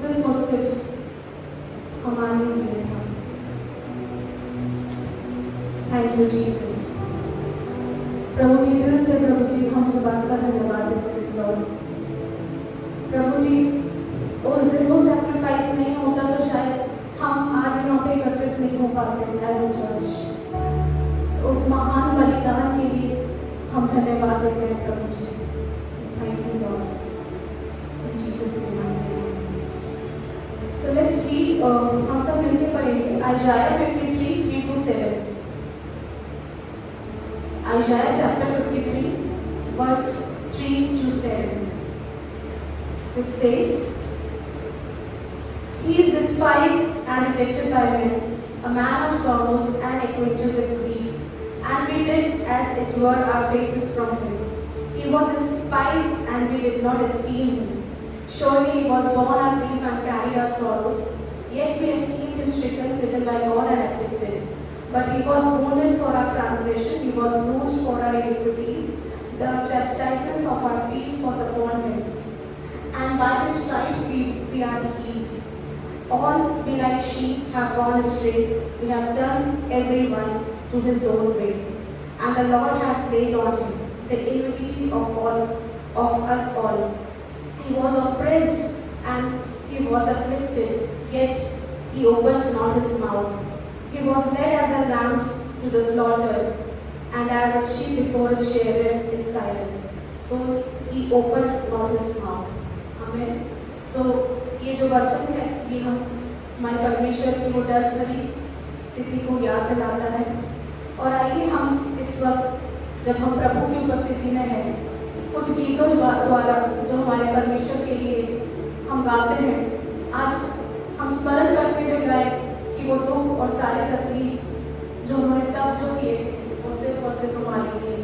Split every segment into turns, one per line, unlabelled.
सिर्फ और सिर्फ हमारे लिए था। Thank you Jesus. प्रभु जी, दिल से प्रभु जी हम इस बात का धन्यवाद देते हैं लॉर्ड। प्रभु जी, उस दिन वो सैक्रिफाइस नहीं होता तो शायद हम आज यहाँ पे एकत्रित नहीं हो पाते एज ए चर्च। उस महान बलिदान के लिए हम धन्यवाद देते हैं प्रभु ji. Thank you Lord, in Jesus name. So let's read, हम सब मिलकर पढ़ेंगे Isaiah 53 3-7। Isaiah chapter 53 verse 3-7, which says, He is despised and rejected by men, a man of sorrows and acquainted with grief, and we did as it were our faces from him. He was despised and we did not esteem him. Surely he was borne our grief and carried our sorrows, yet we esteemed him stricken, smitten by God and afflicted. But he was wounded for our transgression, he was bruised for our iniquities, the chastisement of our peace was upon him, and by his stripes we are healed. All we like sheep have gone astray, we have turned everyone to his own way, and the Lord has laid on him the iniquity of us all. He was oppressed and he was afflicted, yet he opened not his mouth. He was led as a lamb to the slaughter, and as a sheep before its shearer is silent, so he opened not his mouth. Amen. So ये जो वचन है ये हम हमारे परमेश्वर की वो दर्द भरी स्थिति को याद दिलाता है। और आइए हम इस वक्त जब हम प्रभु की उपस्थिति में हैं, कुछ गीतों द्वारा जो हमारे परमेश्वर के लिए हम गाते हैं, आज हम स्मरण करते हुए गाए कि वो दुख और सारे तकलीफ जो उन्होंने तब जो किए थे वो सिर्फ और सिर्फ हमारे लिए।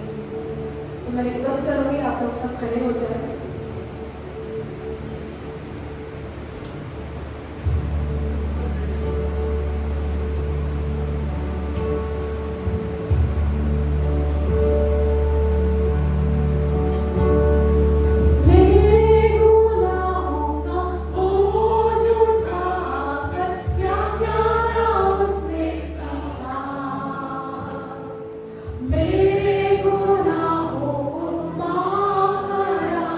तो मैं रिक्वेस्ट करूँगी आप लोग सब खड़े हो जाए।
मेरे गुनाहों को माफ करा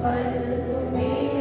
पल तू मेरा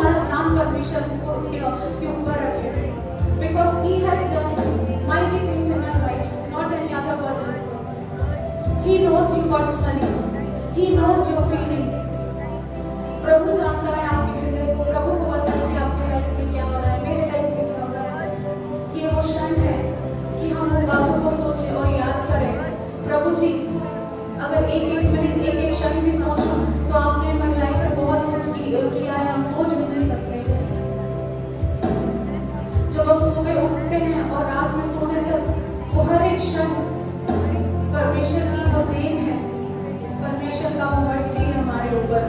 हमारा ध्यान परमेश्वर के ऊपर रखे, because He has done mighty things in our life, not any other person. He knows you personally. He knows your feeling. प्रभु जानता है आपके हृदय को, प्रभु को पता है कि आपके लाइफ में क्या हो रहा है, मेरे लाइफ में क्या हो रहा है। ये वो क्षण है कि हम उन बातों को सोचें और याद करें, प्रभु जी अगर एक एक मिनट एक एक क्षण भी सोचो तो आपने हमारी लाइफ में बहुत कुछ किया है, हम सोच भी नहीं सकते। जब हम सुबह उठते हैं और रात में सोने तक वो हर एक क्षण परमेश्वर की वो देन है, परमेश्वर का वो मर्जी है हमारे ऊपर।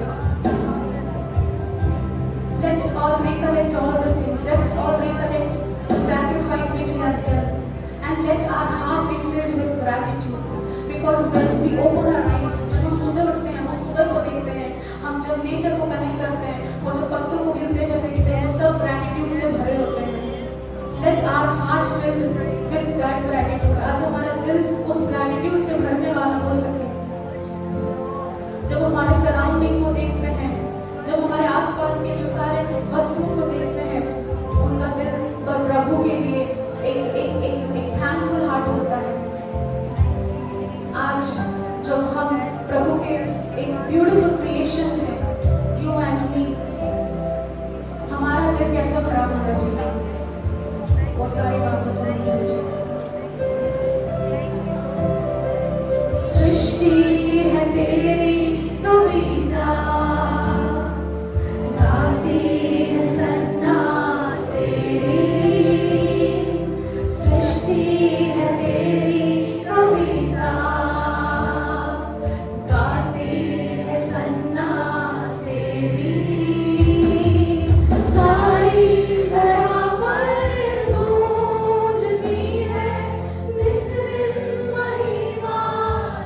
Let's all recollect all the things. Let's all recollect the sacrifice which He has done, and let our heart be filled with gratitude. Because when we open our eyes, जब हम सुबह उठते हैं, हम सुबह को देखते हैं, हम जब नेचर को कनेक्ट करते हैं, वो जो पत्तों को हिलते हुए देखते हैं, वो सब ग्रैटिट्यूड से भरे होते हैं। Let our heart filled with that gratitude. आज हमारा दिल उस ग्रैटिट्यूड से भरने वाला हो सके। जब हमारे सराउंडिंग को देखते हैं, जब हमारे आसपास के जो सारे वस्तुओं को देखते हैं, उनका दिल पर प्रभु के लिए एक थैंकफुल हार्ट होता है। आज जब हम प्रभु के एक ब्यूटीफुल क्रिएशन है, यू एंड मी, हमारा दिल कैसा खराब होना चाहिए, वो सारी बातों को हम सोचें। सृष्टि है तेरी कविता, गाती है सन्ना तेरी, सृष्टि है तेरी कविता, गाती है सन्ना तेरी, सारी बराबर गूंजती है निस दिन महिमा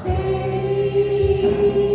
तेरी।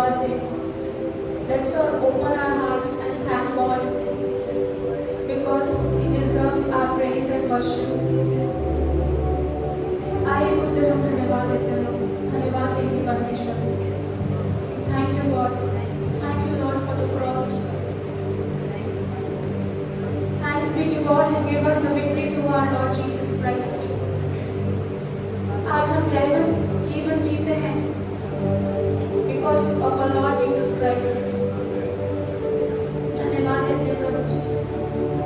birthday. Let's all open our hearts and thank God because He deserves our praise and worship. आइए उस दिन हम धन्यवाद देते हैं, धन्यवाद देंगे परमेश्वर को. Thank you God, thank you Lord for the cross. Thanks be to God who gave us the victory through our Lord Jesus Christ. आज हम जीवन जीते हैं because of our Lord Jesus Christ. धन्यवाद देते हैं प्रभु जी.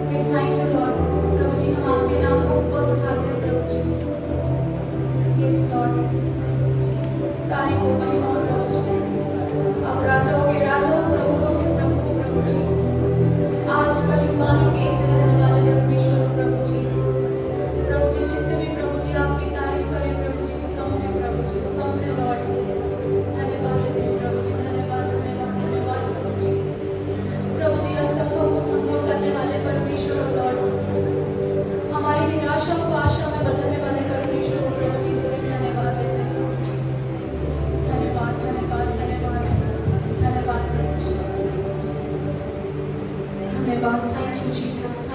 We thank you Lord. प्रभु जी हम आपके नाम को ऊपर उठाते हैं प्रभु जी. Yes Lord. तारीफ हो महिमा हो प्रभु जी. आप राजाओं के राजा, प्रभु हो प्रभु जी. आज कल युगानुयुग एक से रहने वाले परमेश्वर हो प्रभु जी. प्रभु जी जितने भी प्रभु जी आपकी तारीफ करें प्रभु जी वो कम है प्रभु जी, वो कम है लॉर्ड. धन्यवाद देते हैं प्रभु जी. धन्यवाद धन्यवाद धन्यवाद प्रभु जी. प्रभु जी असंभव को संभव करने वाले परमेश्वर हो लॉर्ड. हमारी निराशा को आशा में बदलने वाले परमेश्वर हो प्रभु जी. इसलिए धन्यवाद देते हैं प्रभु जी. धन्यवाद धन्यवाद धन्यवाद धन्यवाद प्रभु जी. धन्यवाद. Thank you Jesus.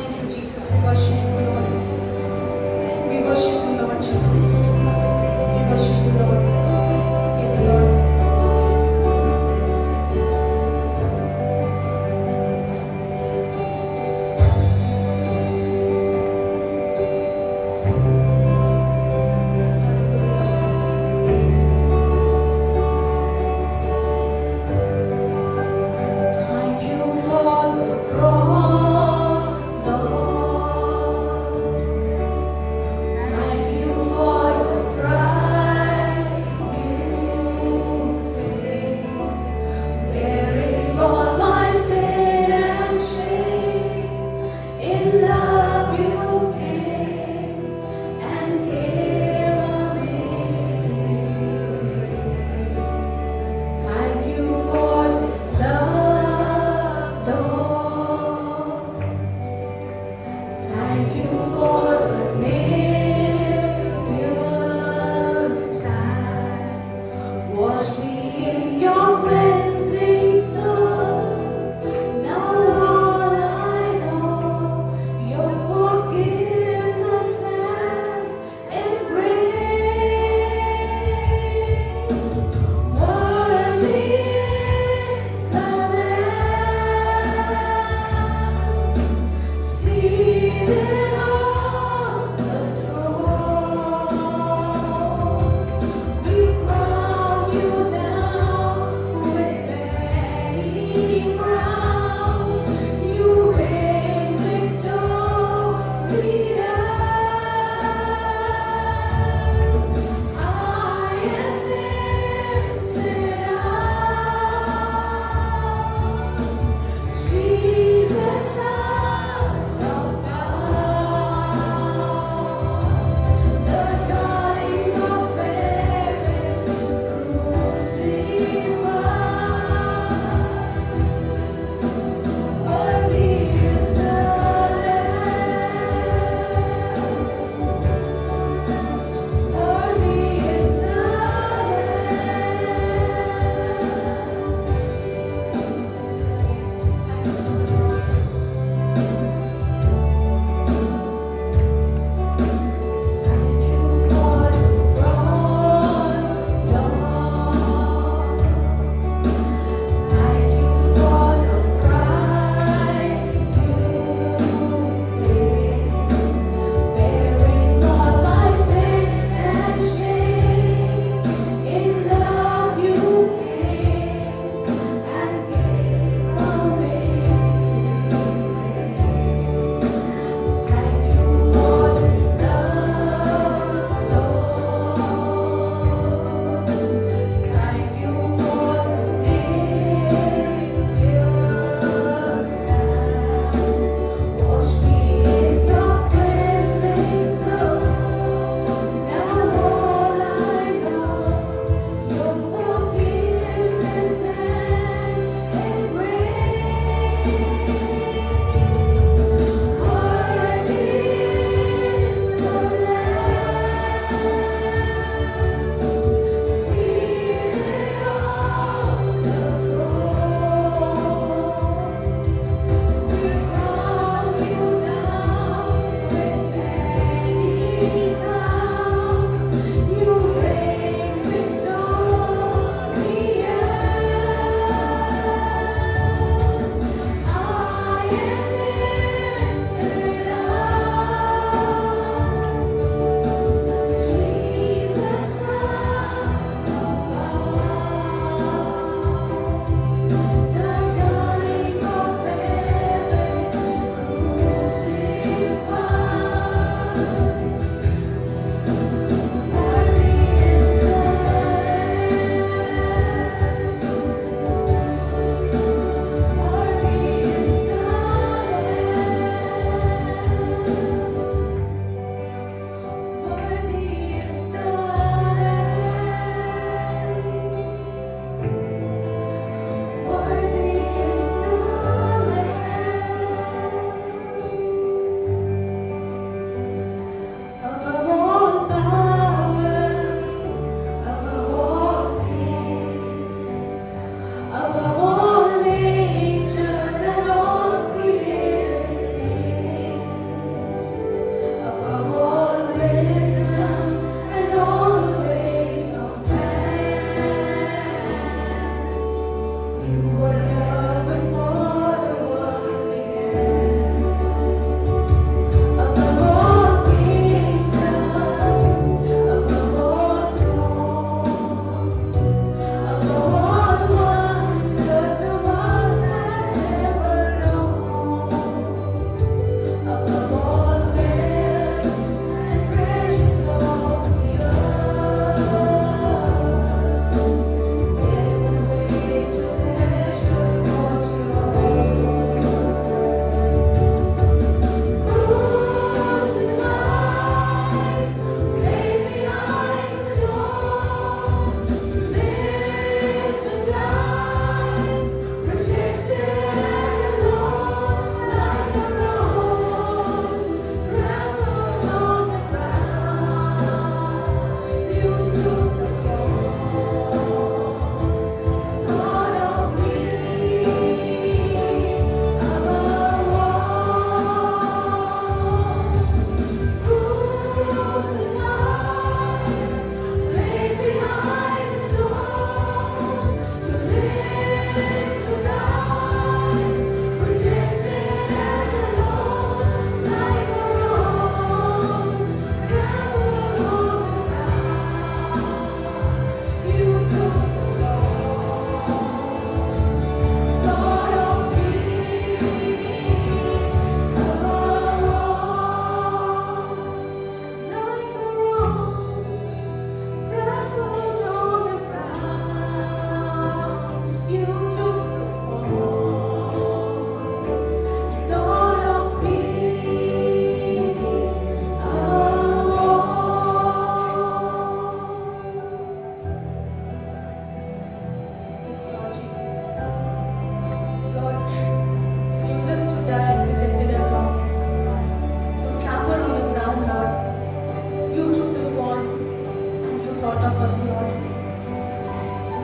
us, Lord.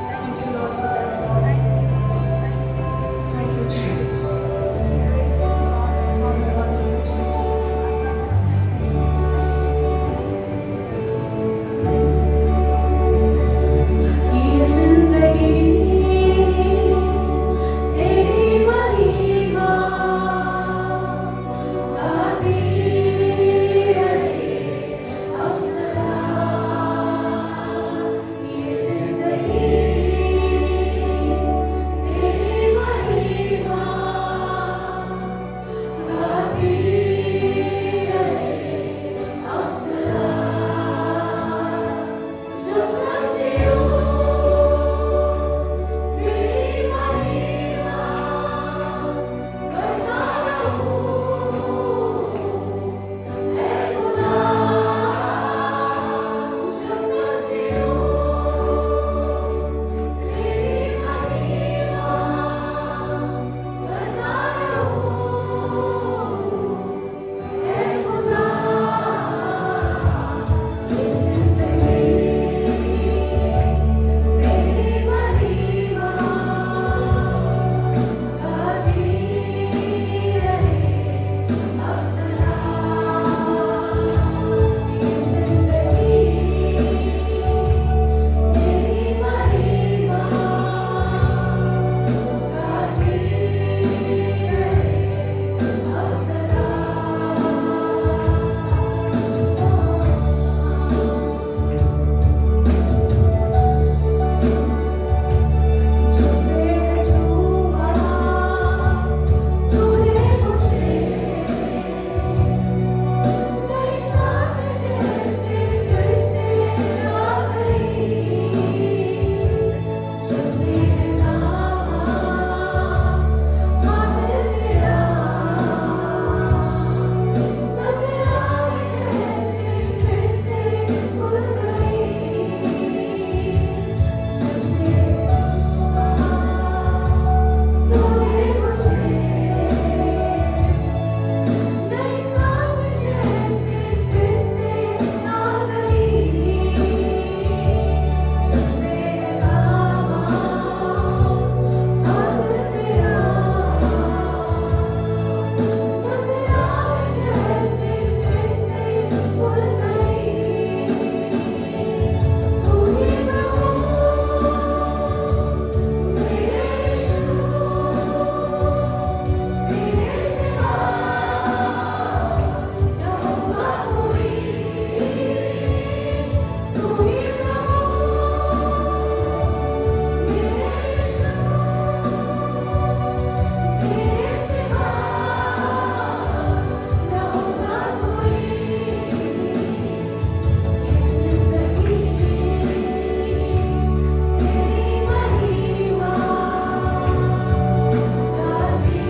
Thank you, Lord, for that, Lord. Thank you, Jesus. ये जिंदगी तेरी महिमा गाती रहे अब सदा। ये जिंदगी तेरी महिमा गाती रहे अब सदा। जब तक जीऊं तेरी महिमा करता रहूं ऐ खुदा। जब तक जीऊं तेरी महिमा करता रहूं ऐ खुदा। ये जिंदगी तेरी महिमा गाती रहे अब सदा। ये जिंदगी तेरी महिमा गाती रहे अब सदा। तुझसे छूआ तूने मुझे नई सांस जैसे फिर से आ गई। तुझसे कहा हाथ तेरा बदलाव जैसे फिर से खुल गई। तुझसे तूने मुझे नई सांस जैसे फिर से आ गई। तुझसे कहा हाथ तेरा बदलाव जैसे फिर से खुल गई। तू ही प्रभु मेरे यीशु, तेरे सिवा न होगा कोई। तू ही प्रभु मेरे यीशु, तेरे सिवा न होगा कोई। ये जिंदगी तेरी महिमा गाती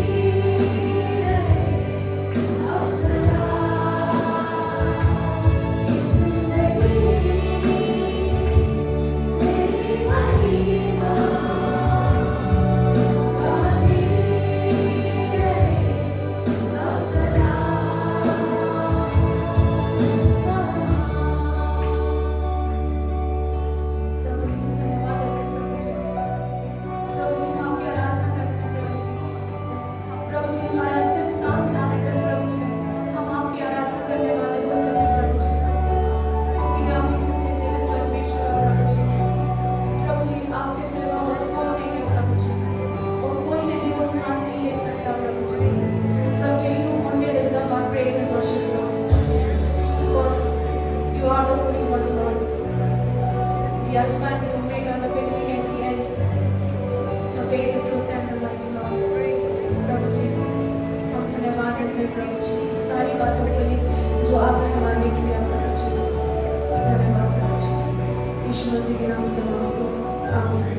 रहे अब सदा। ये जिंदगी तेरी महिमा गाती रहे अब सदा। प्रभु जी धन्यवाद देते हैं प्रभु जी। प्रभु जी हम आपकी आराधना करते हैं प्रभु जी। प्रभु जी हमारे अंतिम सांस जाने तक प्रभु जी हम आपकी आराधना करने वाले हो सके प्रभु जी, क्योंकि आप ही सच्चे जीवित परमेश्वर हो प्रभु जी। प्रभु जी आपके सिवा और कोई नहीं है प्रभु जी, और कोई नहीं वो स्थान नहीं ले सकता प्रभु जी। प्रभु जी you only deserve our praise and worship Lord, because you are the Holy One Lord, the Alpha and the Omega, the beginning and the end, the way, the truth and the life Lord। प्रभु जी हम धन्यवाद देते हैं प्रभु जी सारी बातों के लिए जो आपने हमारे लिए किया प्रभु जी। धन्यवाद प्रभु जी, यीशु मसीह के नाम से मांगते हैं, आमीन।